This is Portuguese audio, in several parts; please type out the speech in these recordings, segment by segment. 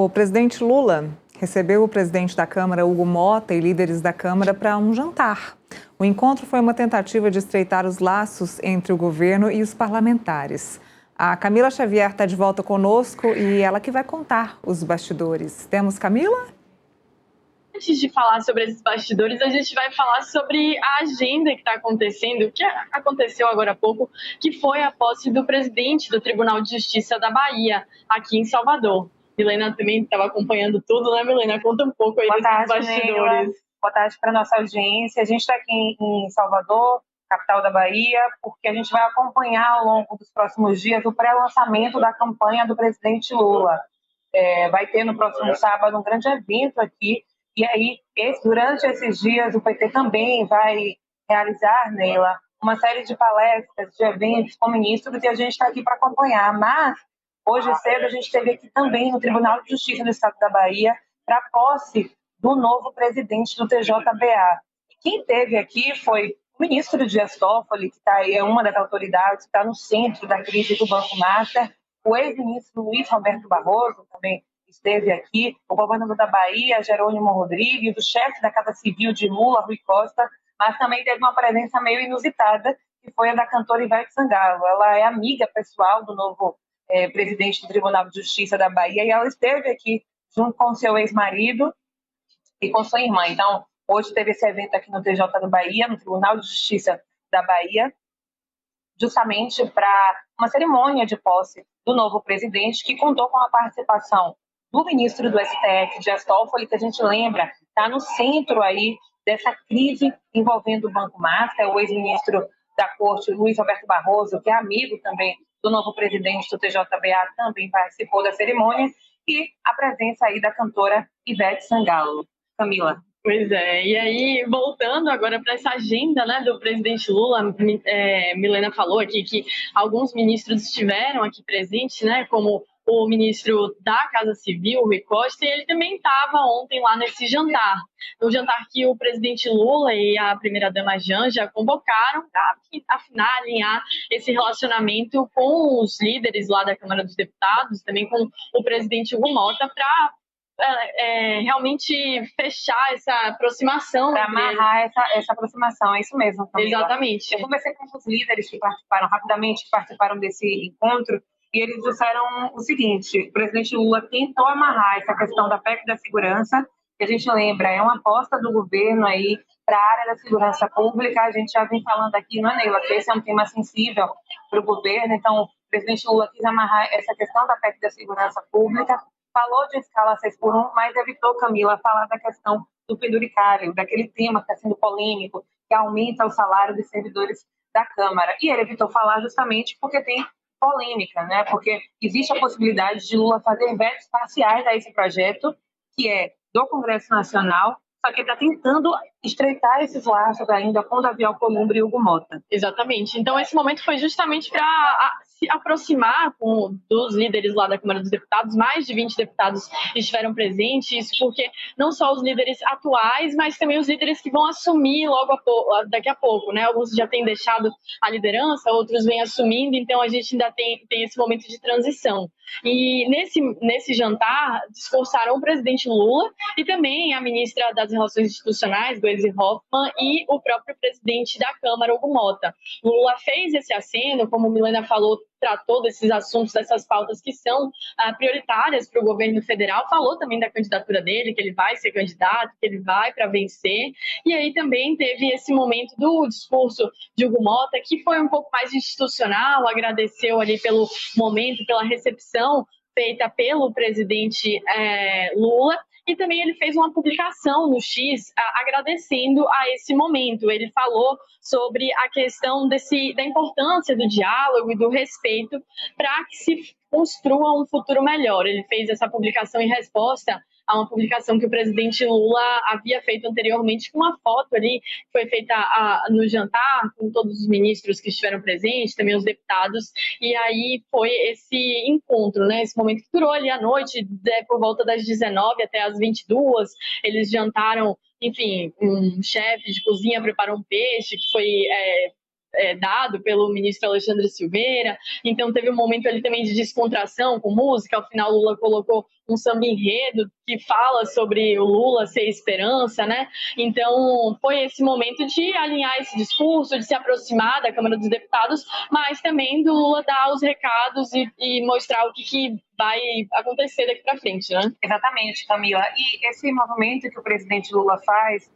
O presidente Lula recebeu o presidente da Câmara, Hugo Motta, e líderes da Câmara para um jantar. O encontro foi uma tentativa de estreitar os laços entre o governo e os parlamentares. A Camila Xavier está de volta conosco e ela que vai contar os bastidores. Temos Camila? Antes de falar sobre esses bastidores, a gente vai falar sobre a agenda que está acontecendo, o que aconteceu agora há pouco, que foi a posse do presidente do Tribunal de Justiça da Bahia, aqui em Salvador. Milena também estava acompanhando tudo, né, Milena? Conta um pouco aí desses bastidores. Neila. Boa tarde para a nossa audiência. A gente está aqui em Salvador, capital da Bahia, porque a gente vai acompanhar ao longo dos próximos dias o pré-lançamento da campanha do presidente Lula. Vai ter no próximo sábado um grande evento aqui. E aí, durante esses dias, o PT também vai realizar, Neila, uma série de palestras, de eventos com ministros, e a gente está aqui para acompanhar. Mas, hoje cedo, a gente esteve aqui também no Tribunal de Justiça do Estado da Bahia para a posse do novo presidente do TJBA. E quem esteve aqui foi o ministro Dias Toffoli, que está aí, é uma das autoridades, que está no centro da crise do Banco Master, o ex-ministro Luiz Roberto Barroso também esteve aqui, o governador da Bahia, Jerônimo Rodrigues, o chefe da Casa Civil de Lula, Rui Costa, mas também teve uma presença meio inusitada, que foi a da cantora Ivete Sangalo. Ela é amiga pessoal do novo presidente do Tribunal de Justiça da Bahia, e ela esteve aqui junto com seu ex-marido e com sua irmã. Então, hoje teve esse evento aqui no TJ da Bahia, no Tribunal de Justiça da Bahia, justamente para uma cerimônia de posse do novo presidente, que contou com a participação do ministro do STF, Dias Toffoli, que a gente lembra, está no centro aí dessa crise envolvendo o Banco Master, o ex-ministro da Corte, Luiz Roberto Barroso, que é amigo também do novo presidente do TJBA, também participou da cerimônia, e a presença aí da cantora Ivete Sangalo. Camila. Pois é, e aí, voltando agora para essa agenda, né, do presidente Lula, Milena falou aqui que alguns ministros estiveram aqui presentes, né, como o ministro da Casa Civil, Rui Costa, e ele também estava ontem lá nesse jantar. No jantar que o presidente Lula e a primeira-dama Janja convocaram para afinar, alinhar esse relacionamento com os líderes lá da Câmara dos Deputados, também com o presidente Hugo Motta, para realmente fechar essa aproximação. Para amarrar essa aproximação, é isso mesmo, Camila. Exatamente. Eu conversei com os líderes que participaram rapidamente, que participaram desse encontro, e eles disseram o seguinte: o presidente Lula tentou amarrar essa questão da PEC da segurança, que a gente lembra, é uma aposta do governo aí para a área da segurança pública. A gente já vem falando aqui, não é, Neila, que esse é um tema sensível para o governo, então o presidente Lula quis amarrar essa questão da PEC da segurança pública, falou de escala 6x1, mas evitou, Camila, falar da questão do penduricário, daquele tema que está sendo polêmico, que aumenta o salário dos servidores da Câmara. E ele evitou falar justamente porque tem polêmica, né? Porque existe a possibilidade de Lula fazer vetos parciais a esse projeto, que é do Congresso Nacional, só que ele está tentando estreitar esses laços ainda com Davi Alcolumbre e Hugo Motta. Exatamente. Então, esse momento foi justamente para se aproximar dos líderes lá da Câmara dos Deputados. Mais de 20 deputados estiveram presentes, isso porque não só os líderes atuais, mas também os líderes que vão assumir daqui a pouco, né? Alguns já têm deixado a liderança, outros vêm assumindo, então a gente ainda tem esse momento de transição. E nesse jantar, discursaram o presidente Lula e também a ministra das Relações Institucionais, Gleisi Hoffmann, e o próprio presidente da Câmara, Hugo Motta. Lula fez esse aceno, como Milena falou, tratou desses assuntos, dessas pautas que são prioritárias para o governo federal, falou também da candidatura dele, que ele vai ser candidato, que ele vai para vencer, e aí também teve esse momento do discurso de Hugo Motta, que foi um pouco mais institucional, agradeceu ali pelo momento, pela recepção feita pelo presidente Lula, e também ele fez uma publicação no X agradecendo a esse momento. Ele falou sobre a questão da importância do diálogo e do respeito para que se construa um futuro melhor. Ele fez essa publicação em resposta a uma publicação que o presidente Lula havia feito anteriormente, com uma foto ali que foi feita no jantar, com todos os ministros que estiveram presentes, também os deputados, e aí foi esse encontro, né, esse momento que durou ali à noite, por volta das 19 até as 22, eles jantaram, enfim, um chefe de cozinha preparou um peixe que foi dado pelo ministro Alexandre Silveira. Então teve um momento ali também de descontração com música. Ao final, Lula colocou um samba enredo que fala sobre o Lula ser esperança, né? Então foi esse momento de alinhar esse discurso, de se aproximar da Câmara dos Deputados, mas também do Lula dar os recados e mostrar o que vai acontecer daqui para frente, né? Exatamente, Camila. E esse movimento que o presidente Lula faz,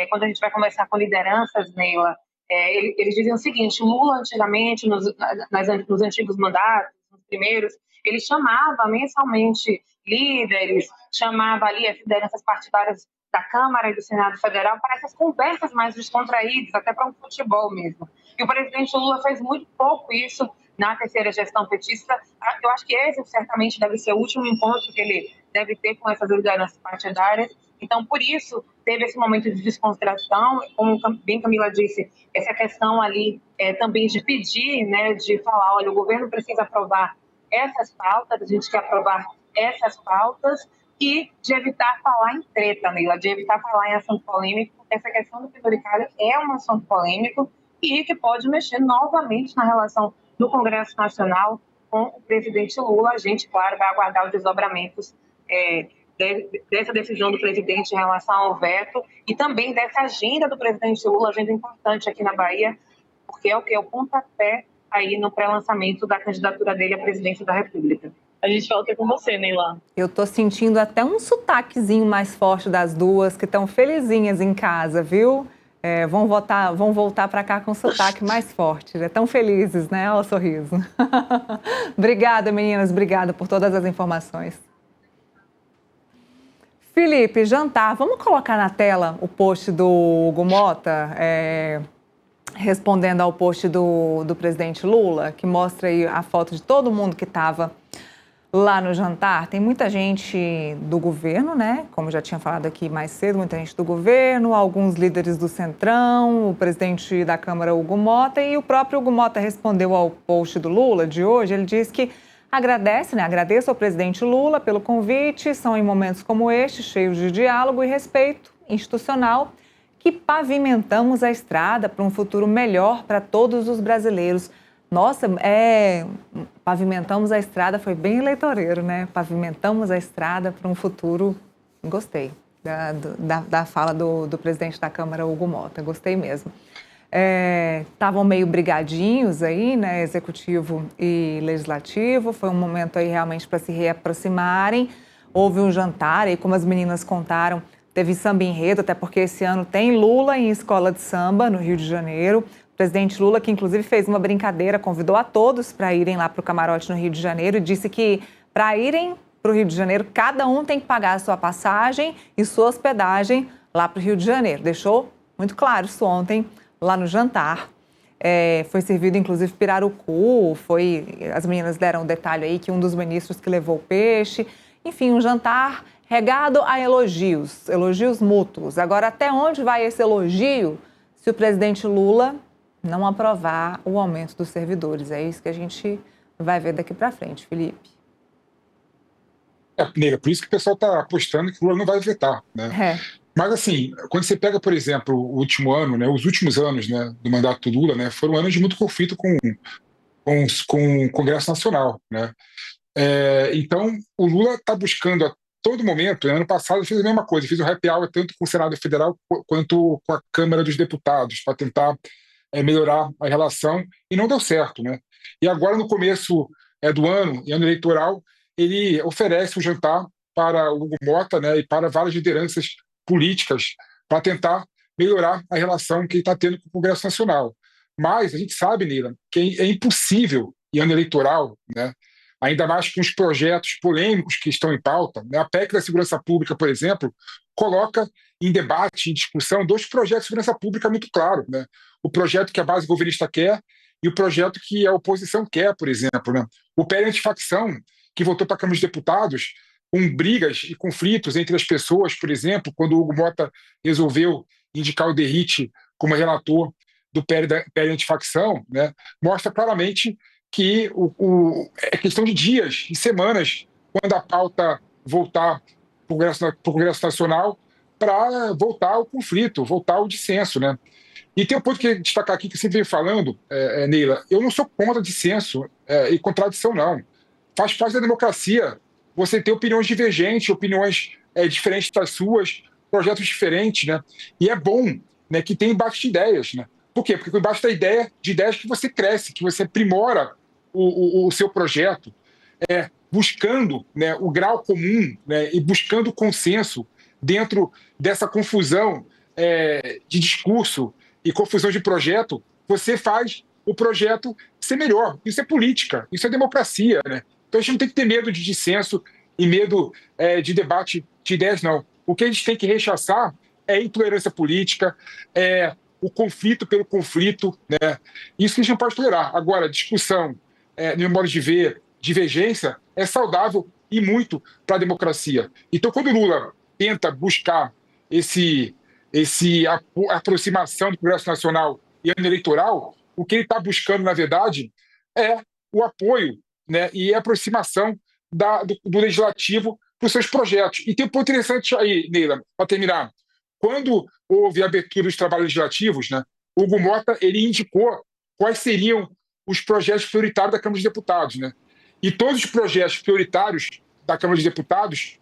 quando a gente vai conversar com lideranças, Neila, eles dizem o seguinte: Lula, antigamente, nos antigos mandatos, nos primeiros, ele chamava mensalmente líderes, chamava ali as lideranças partidárias da Câmara e do Senado Federal para essas conversas mais descontraídas, até para um futebol mesmo. E o presidente Lula fez muito pouco isso na terceira gestão petista. Eu acho que esse certamente deve ser o último encontro que ele deve ter com essas lideranças partidárias. Então, por isso, teve esse momento de descontração, como bem Camila disse, essa questão ali também de pedir, né, de falar, olha, o governo precisa aprovar essas pautas, a gente quer aprovar essas pautas, e de evitar falar em treta, Neila, de evitar falar em assunto polêmico, porque essa questão do penduricário é um assunto polêmico e que pode mexer novamente na relação do Congresso Nacional com o presidente Lula. A gente, claro, vai aguardar os desdobramentos dessa decisão do presidente em relação ao veto e também dessa agenda do presidente Lula, agenda importante aqui na Bahia, porque é o que? É o pontapé aí no pré-lançamento da candidatura dele à presidência da República. A gente volta com você, Neila. Eu tô sentindo até um sotaquezinho mais forte das duas, que estão felizinhas em casa, viu? Vão voltar para cá com sotaque mais forte. Tão felizes, né? Olha o sorriso. Obrigada, meninas. Obrigada por todas as informações. Felipe, jantar. Vamos colocar na tela o post do Hugo Mota, respondendo ao post do presidente Lula, que mostra aí a foto de todo mundo que estava lá no jantar. Tem muita gente do governo, né? Como já tinha falado aqui mais cedo, muita gente do governo, alguns líderes do Centrão, o presidente da Câmara, Hugo Mota, e o próprio Hugo Mota respondeu ao post do Lula de hoje. Ele disse que agradeço ao presidente Lula pelo convite. São em momentos como este, cheios de diálogo e respeito institucional, que pavimentamos a estrada para um futuro melhor para todos os brasileiros. Nossa, pavimentamos a estrada, foi bem eleitoreiro, né? Pavimentamos a estrada para um futuro. Gostei da fala do presidente da Câmara, Hugo Mota, gostei mesmo. Estavam meio brigadinhos aí, né? Executivo e legislativo, foi um momento aí realmente para se reaproximarem. Houve um jantar aí, como as meninas contaram, teve samba enredo, até porque esse ano tem Lula em escola de samba no Rio de Janeiro. O presidente Lula, que inclusive fez uma brincadeira, convidou a todos para irem lá para o camarote no Rio de Janeiro e disse que para irem para o Rio de Janeiro, cada um tem que pagar a sua passagem e sua hospedagem lá para o Rio de Janeiro. Deixou muito claro isso ontem lá no jantar. Foi servido inclusive pirarucu, as meninas deram o detalhe aí que um dos ministros que levou o peixe. Enfim, um jantar regado a elogios mútuos. Agora, até onde vai esse elogio se o presidente Lula não aprovar o aumento dos servidores? É isso que a gente vai ver daqui para frente, Felipe. Neira, por isso que o pessoal está apostando que o Lula não vai vetar, né? Mas, assim, quando você pega, por exemplo, o último ano, né, os últimos anos, né, do mandato do Lula, né, foram anos de muito conflito com o Congresso Nacional, né? Então, o Lula está buscando a todo momento. Ano passado fez a mesma coisa, fez o happy hour tanto com o Senado Federal quanto com a Câmara dos Deputados, para tentar melhorar a relação, e não deu certo, né? E agora, no começo do ano eleitoral, ele oferece um jantar para o Hugo Mota, né, e para várias lideranças políticas para tentar melhorar a relação que ele está tendo com o Congresso Nacional. Mas a gente sabe, Neila, que é impossível, em ano eleitoral, né, ainda mais com os projetos polêmicos que estão em pauta, né, a PEC da Segurança Pública, por exemplo, coloca em debate, em discussão, dois projetos de segurança pública muito claros, né? O projeto que a base governista quer e o projeto que a oposição quer, por exemplo, né? O PL antifacção, que votou para a Câmara dos Deputados, com brigas e conflitos entre as pessoas, por exemplo, quando o Hugo Mota resolveu indicar o Derrite como relator do PL antifacção, né? Mostra claramente que é questão de dias e semanas, quando a pauta voltar para o Congresso Nacional, para voltar ao conflito, voltar ao dissenso, né? E tem um ponto que eu destacar aqui, que eu sempre venho falando, Neila, eu não sou contra dissenso e contradição, não. Faz parte da democracia você ter opiniões divergentes, opiniões diferentes das suas, projetos diferentes, né? E é bom, né, que tem embate de ideias, né? Por quê? Porque com embate de ideias que você cresce, que você aprimora o seu projeto, buscando, né, o grau comum, né, e buscando consenso dentro dessa confusão de discurso e confusão de projeto, você faz o projeto ser melhor. Isso é política, isso é democracia, né? Então a gente não tem que ter medo de dissenso e medo de debate de ideias, não. O que a gente tem que rechaçar é a intolerância política, o conflito pelo conflito, né? Isso que a gente não pode tolerar. Agora, discussão, no meu modo de ver, divergência, é saudável e muito para a democracia. Então, quando o Lula tenta buscar aproximação do Congresso Nacional e ano eleitoral, o que ele está buscando, na verdade, é o apoio, né, e a aproximação do Legislativo para os seus projetos. E tem um ponto interessante aí, Neila, para terminar. Quando houve a abertura dos trabalhos legislativos, né, o Hugo Mota ele indicou quais seriam os projetos prioritários da Câmara dos Deputados, né? E todos os projetos prioritários da Câmara dos Deputados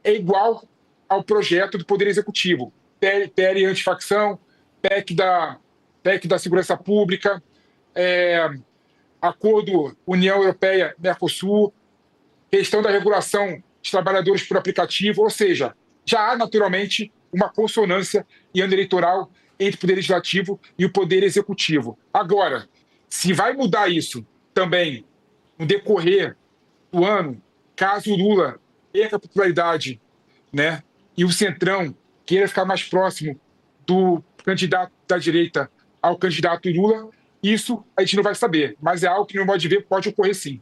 é igual ao projeto do Poder Executivo. PL antifacção, PEC da Segurança Pública, Acordo União Europeia-Mercosul, questão da regulação de trabalhadores por aplicativo, ou seja, já há naturalmente uma consonância em ano eleitoral entre o Poder Legislativo e o Poder Executivo. Agora, se vai mudar isso também no decorrer do ano, caso o Lula perca a popularidade, né, e o Centrão queira ficar mais próximo do candidato da direita ao candidato Lula, isso a gente não vai saber, mas é algo que, no meu modo de ver, pode ocorrer sim.